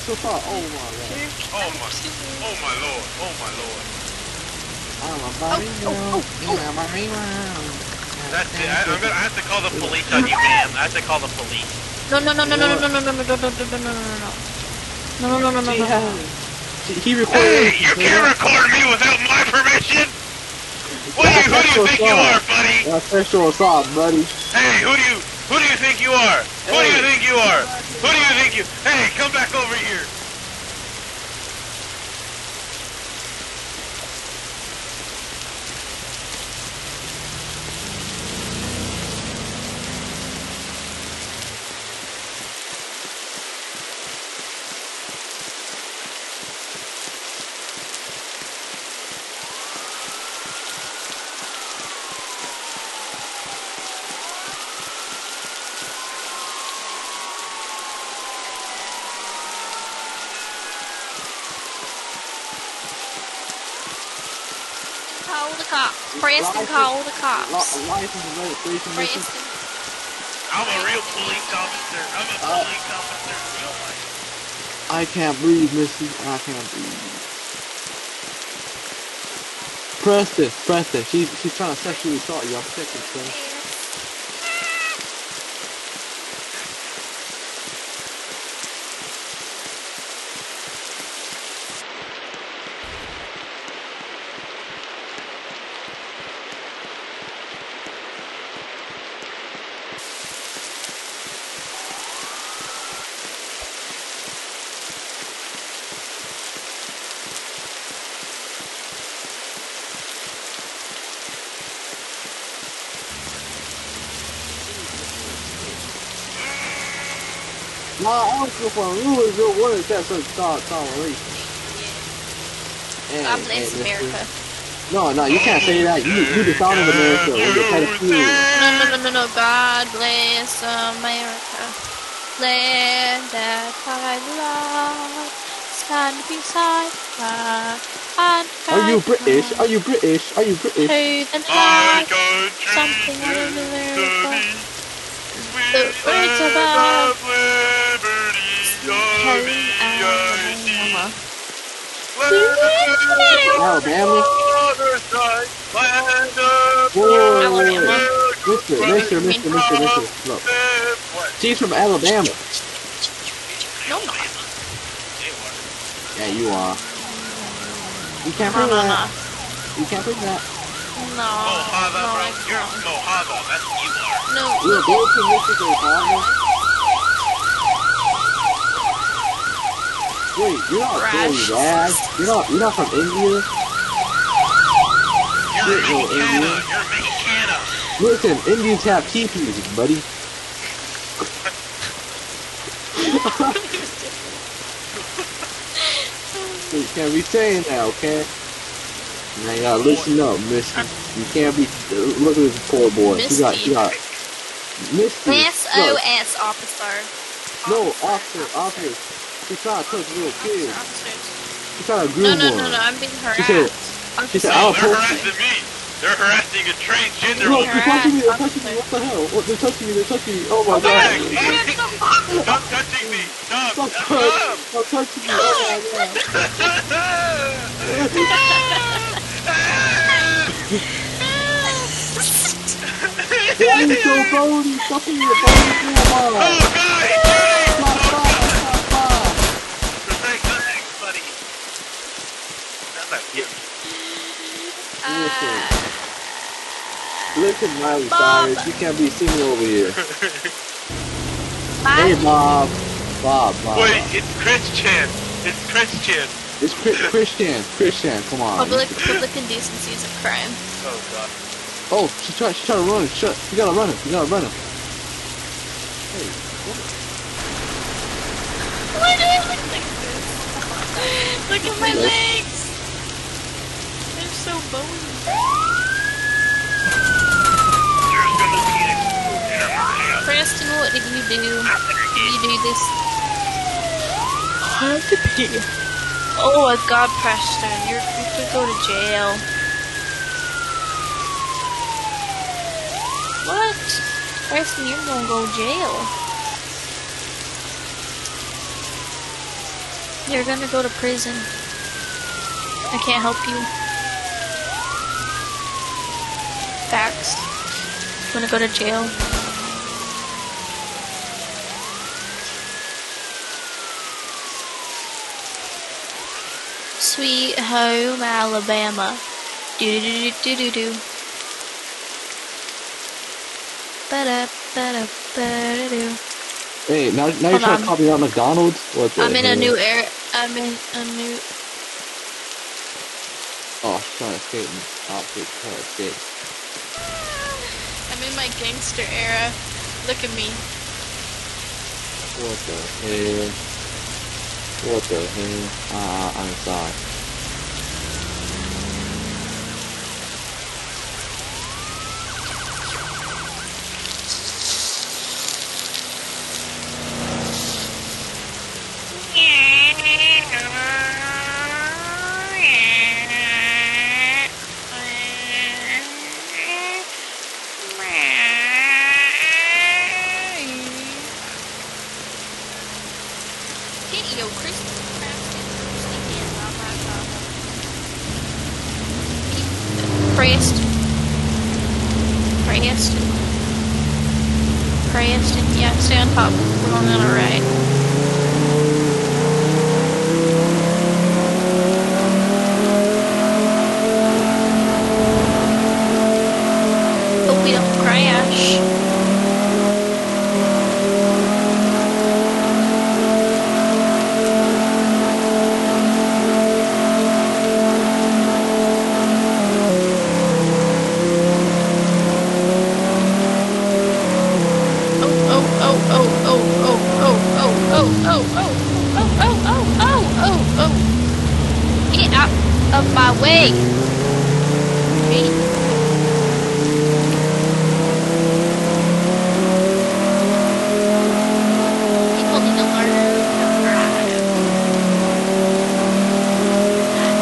so far. Oh my god. Oh my lord. Oh my lord. I'm a body girl. That's it. I have to call the police on you, ma'am. I have to call the police. No. He recorded. Hey, you can't record me without my permission. Who do you think you are, buddy? That's sexual assault, buddy. Hey, who do you think you are? Who do you think you are? Who do you think you? Hey, come back over here. Call the cops. Preston, call the cops. License and registration. Preston. I'm a real police officer. I'm a police officer in real life. I can't breathe, Missy. I can't breathe. Preston. She's trying to sexually assault you. I'm sick of this. My uncle from Louisville wanted that sort of toleration. God bless America. No, you can't say that. You defounded America with your pedophilia. No. God bless America. Let that high love stand beside her. Are you British? Are you British? Are you British? To the light, something in the miracle. The words about Alabama. Mister. Look. She's from Alabama. No, I'm not. Yeah, you are. You can't bring that. You can't bring that. No. Mojave, bro. You're Mojave. That's what you are. No. You're a boy from Michigan, Mojave. Wait, you're not from Dad? You're not from India? You're Mexicana. You're Mexicana. Listen, Indians have teepees, buddy. You can't be saying that, okay? Now you gotta listen up, Misty. You can't be. Look at this poor boy. He got. Misty. SOS officer. No, officer. She's trying to touch little kids. She's trying to groom one. No, I'm being harassed. She said, they're harassing me. They're harassing a transgender woman. woman. They're touching me. What the hell? They're touching me. Oh my god. Stop touching me. Stop touching me. Oh my god. Why are you so bony? Stop being a bony girl. Oh god. Stop. Buddy. That's not cute. Listen, Miley Cyrus, you can't be singing over here. Bye. Hey, Bob. Wait, it's Christian. It's Christian. Come on. Public indecency is a crime. Oh god. Oh, she tried to run. You gotta run him. Hey, Why do I look like this? Look at my legs. They're so bony. Preston, what did you do? Did you do this? I have to pee. Oh my god, Preston, you could go to jail. What? Preston, you're gonna go to jail. You're gonna go to prison. I can't help you. Facts. You wanna go to jail? Sweet home Alabama. Do do do do do do. Ba-da, ba-da, ba-da, do. Hey, now you're trying to copy out McDonald's? What the I'm in hell? a new era. I'm in a new. Oh, she's trying to escape me. Oh, she's trying to escape. I'm in my gangster era. Look at me. What the hell? What the hell? I'm sorry. Yo, Christmas crafted Preston, yeah, stay on top. We're going on a ride. Hope we don't crash. Get out of my way! People need to learn to drive.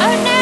Oh no!